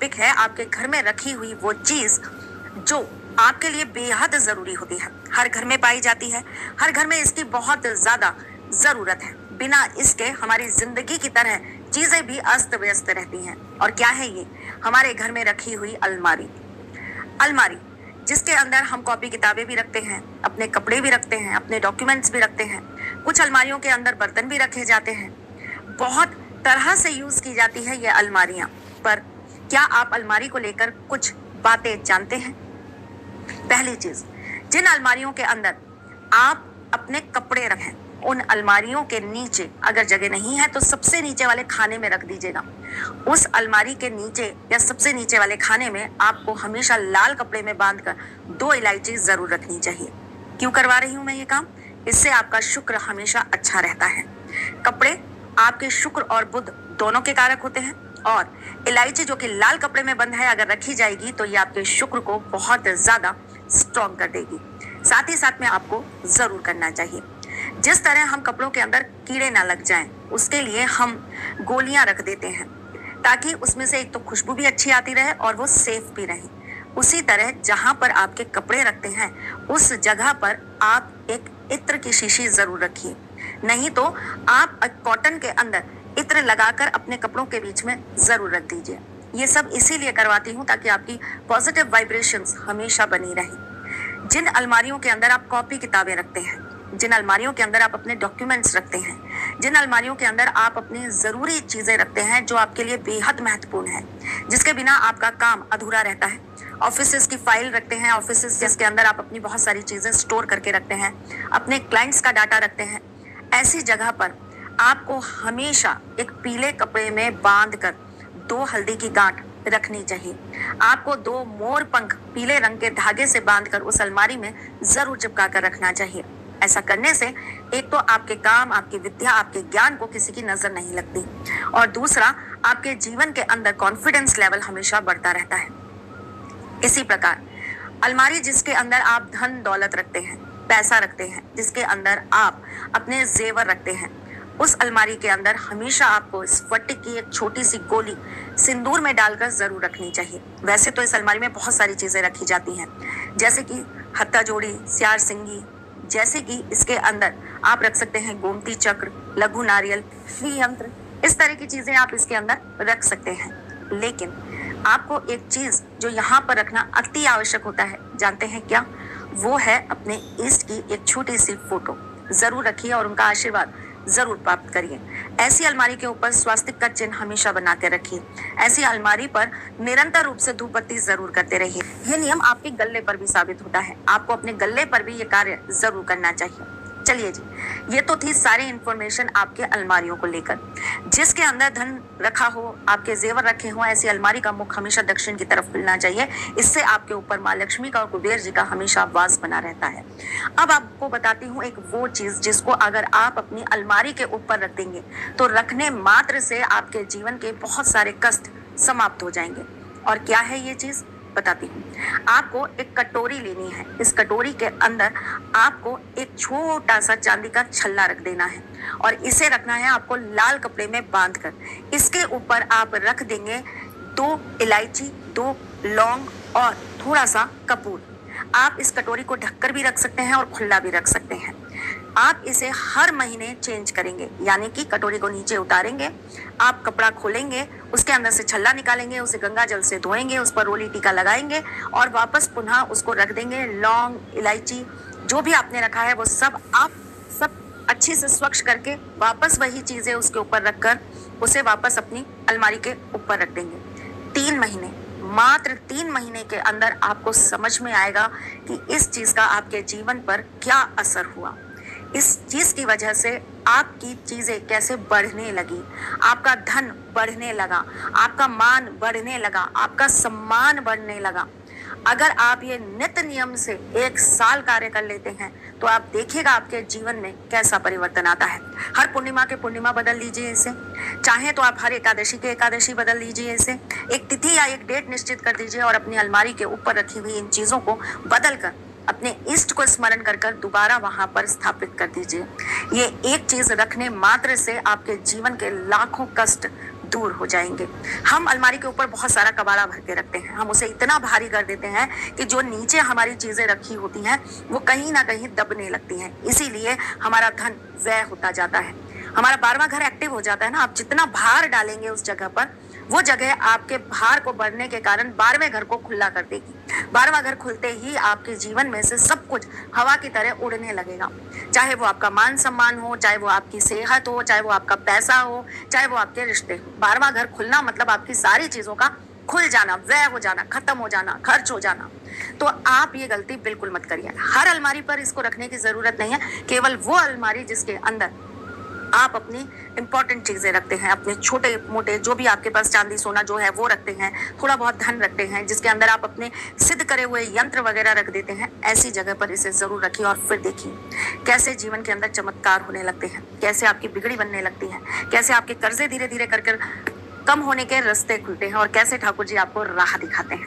Topic है आपके घर में रखी हुई वो चीज जो आपके लिए बेहद जरूरी होती है। हर घर में पाई जाती है, हर घर में इसकी बहुत ज्यादा जरूरत है। बिना इसके हमारी जिंदगी की तरह चीजें भी अस्त व्यस्त रहती हैं। और क्या है ये? हमारे घर में रखी हुई अलमारी। अलमारी जिसके अंदर हम कॉपी किताबें भी रखते हैं, अपने कपड़े भी रखते हैं, अपने डॉक्यूमेंट्स भी रखते हैं। कुछ अलमारियों के अंदर बर्तन भी रखे जाते हैं। बहुत तरह से यूज की जाती है ये अलमारियां। पर क्या आप अलमारी को लेकर कुछ बातें जानते हैं? पहली चीज, जिन अलमारियों के अंदर आप अपने कपड़े रखें, उन अलमारियों के नीचे अगर जगह नहीं है तो सबसे नीचे वाले खाने में रख दीजिएगा। उस अलमारी के नीचे या सबसे नीचे वाले खाने में आपको हमेशा लाल कपड़े में बांधकर 2 इलायची जरूर रखनी चाहिए। क्यों करवा रही हूं मैं ये काम? इससे आपका शुक्र हमेशा अच्छा रहता है। कपड़े आपके शुक्र और बुध दोनों के कारक होते हैं, और इलायची जो कि लाल कपड़े में बंद है अगर रखी जाएगी तो ये आपके शुक्र को बहुत ज्यादा स्ट्रॉन्ग कर देगी। साथ ही साथ में आपको जरूर करना चाहिए, जिस तरह हम कपड़ों के अंदर कीड़े ना लग जाएं, उसके लिए हम गोलियां रख देते हैं ताकि उसमें से एक तो खुशबू भी अच्छी आती रहे और वो सेफ भी रहे। उसी तरह जहां पर आपके कपड़े रखते हैं उस जगह पर आप एक इत्र की शीशी जरूर रखिए। नहीं तो आप कॉटन के अंदर इत्र लगाकर अपने कपड़ों के बीच में जरूर रख दीजिए। ये सब इसीलिए करवाती हूँ ताकि आपकी पॉजिटिव वाइब्रेशंस हमेशा बनी रहे। जिन अलमारियों के अंदर आप कॉपी किताबें रखते हैं, जिन अलमारियों के अंदर आप अपने डॉक्यूमेंट्स रखते हैं, जिन अलमारियों के अंदर आप अपनी जरूरी चीजें रखते हैं जो आपके लिए बेहद महत्वपूर्ण है, जिसके बिना आपका काम अधूरा रहता है। ऑफिसेस की फाइल रखते हैं, ऑफिसेस जिसके अंदर आप अपनी बहुत सारी चीजें स्टोर करके रखते हैं, अपने क्लाइंट्स का डाटा रखते हैं। ऐसी जगह पर आपको हमेशा एक पीले कपड़े में बांधकर 2 हल्दी की गांठ रखनी चाहिए। आपको 2 मोर पंख पीले रंग के धागे से बांधकर उस अलमारी में जरूर चिपका कर रखना चाहिए। ऐसा करने से एक तो आपके काम, आपकी विद्या, आपके ज्ञान को किसी की नजर नहीं लगती, और दूसरा आपके जीवन के अंदर कॉन्फिडेंस लेवल हमेशा बढ़ता रहता है। इसी प्रकार अलमारी जिसके अंदर आप धन दौलत रखते हैं, पैसा रखते हैं, जिसके अंदर आप अपने जेवर रखते हैं, उस अलमारी के अंदर हमेशा आपको स्फटिक की एक छोटी सी गोली सिंदूर में डालकर जरूर रखनी चाहिए। वैसे तो इस अलमारी में बहुत सारी चीजें रखी जाती हैं, जैसे कि हत्ता जोड़ी, स्यार सिंगी, जैसे कि इसके अंदर आप रख सकते हैं गोमती चक्र, लघु नारियल, श्री यंत्र, इस तरह की चीजें आप इसके अंदर रख सकते हैं। लेकिन आपको एक चीज जो यहाँ पर रखना अति आवश्यक होता है, जानते हैं क्या? वो है अपने इष्ट की एक छोटी सी फोटो जरूर रखिए और उनका आशीर्वाद जरूर प्राप्त करिए। ऐसी अलमारी के ऊपर स्वास्तिक का चिन्ह हमेशा बना के रखिए। ऐसी अलमारी पर निरंतर रूप से धूप बत्ती जरूर करते रहिए। ये नियम आपके गले पर भी साबित होता है। आपको अपने गले पर भी ये कार्य जरूर करना चाहिए। चलिए जी, ये तो थी सारी इंफॉर्मेशन आपके अलमारियों को लेकर। जिसके अंदर धन रखा हो, आपके जेवर रखे हो, ऐसी अलमारी का मुख हमेशा दक्षिण की तरफ खुलना चाहिए। इससे आपके ऊपर माँ लक्ष्मी का और कुबेर जी का हमेशा वास बना रहता है। अब आपको बताती हूँ एक वो चीज जिसको अगर आप अपनी अलमारी के ऊपर रख देंगे तो रखने मात्र से आपके जीवन के बहुत सारे कष्ट समाप्त हो जाएंगे। और क्या है ये चीज? बताती हूँ। आपको एक कटोरी लेनी है। इस कटोरी के अंदर आपको एक छोटा सा चांदी का छल्ला रख देना है और इसे रखना है आपको लाल कपड़े में बांधकर। इसके ऊपर आप रख देंगे 2 इलायची, 2 लौंग और थोड़ा सा कपूर। आप इस कटोरी को ढककर भी रख सकते हैं और खुला भी रख सकते हैं। आप इसे हर महीने चेंज करेंगे, यानी कि कटोरी को नीचे उतारेंगे, आप कपड़ा खोलेंगे, उसके अंदर से छल्ला निकालेंगे, उसे गंगा जल से धोएंगे, उस पर रोली टीका लगाएंगे और वापस पुनः उसको रख देंगे। लौंग, इलायची, जो भी आपने रखा है वो सब आप सब अच्छे से स्वच्छ करके वापस वही चीजें उसके ऊपर रखकर उसे वापस अपनी अलमारी के ऊपर रख देंगे। 3 महीने, मात्र 3 महीने के अंदर आपको समझ में आएगा कि इस चीज का आपके जीवन पर क्या असर हुआ। इस चीज की वजह से आपकी चीजें कैसे बढ़ने लगी, आपका धन बढ़ने लगा, आपका मान बढ़ने लगा, आपका सम्मान बढ़ने लगा। अगर आप ये नित्य नियम से 1 साल कार्य कर लेते हैं तो आप देखिएगा आपके जीवन में कैसा परिवर्तन आता है। हर पूर्णिमा के पूर्णिमा बदल लीजिए इसे, चाहे तो आप हर एकादशी के एकादशी बदल लीजिए इसे। एक तिथि या एक डेट निश्चित कर दीजिए और अपनी अलमारी के ऊपर रखी हुई इन चीजों को बदल कर अपने इष्ट को स्मरण कर कर दोबारा वहां पर स्थापित कर दीजिए। ये एक चीज रखने मात्र से आपके जीवन के लाखों कष्ट दूर हो जाएंगे। हम अलमारी के ऊपर बहुत सारा कबाड़ा भर के रखते हैं, हम उसे इतना भारी कर देते हैं कि जो नीचे हमारी चीजें रखी होती हैं वो कहीं ना कहीं दबने लगती हैं, इसीलिए हमारा धन व्यय होता जाता है। हमारा 12वां घर एक्टिव हो जाता है ना, आप जितना भार डालेंगे उस जगह पर, वो जगह आपके भार को बढ़ने के कारण 12वें घर को खुला कर देगी। 12वां घर खुलते ही आपके जीवन में से सब कुछ हवा की तरह उड़ने लगेगा, चाहे वो आपका मान सम्मान हो, चाहे वो आपकी सेहत हो, चाहे वो आपका पैसा हो, चाहे वो आपके रिश्ते हो। 12वां घर खुलना मतलब आपकी सारी चीजों का खुल जाना, व्यय हो जाना, खत्म हो जाना, खर्च हो जाना। तो आप ये गलती बिल्कुल मत करिए। हर अलमारी पर इसको रखने की जरूरत नहीं है, केवल वो अलमारी जिसके अंदर आप अपनी इंपॉर्टेंट चीजें रखते हैं, अपने छोटे मोटे जो भी आपके पास चांदी सोना जो है वो रखते हैं, थोड़ा बहुत धन रखते हैं, जिसके अंदर आप अपने सिद्ध करे हुए यंत्र वगैरह रख देते हैं, ऐसी जगह पर इसे जरूर रखिए। और फिर देखिए कैसे जीवन के अंदर चमत्कार होने लगते हैं, कैसे आपकी बिगड़ी बनने लगती है, कैसे आपके कर्जे धीरे धीरे कर कम होने के रास्ते खुलते हैं और कैसे ठाकुर जी आपको राह दिखाते हैं।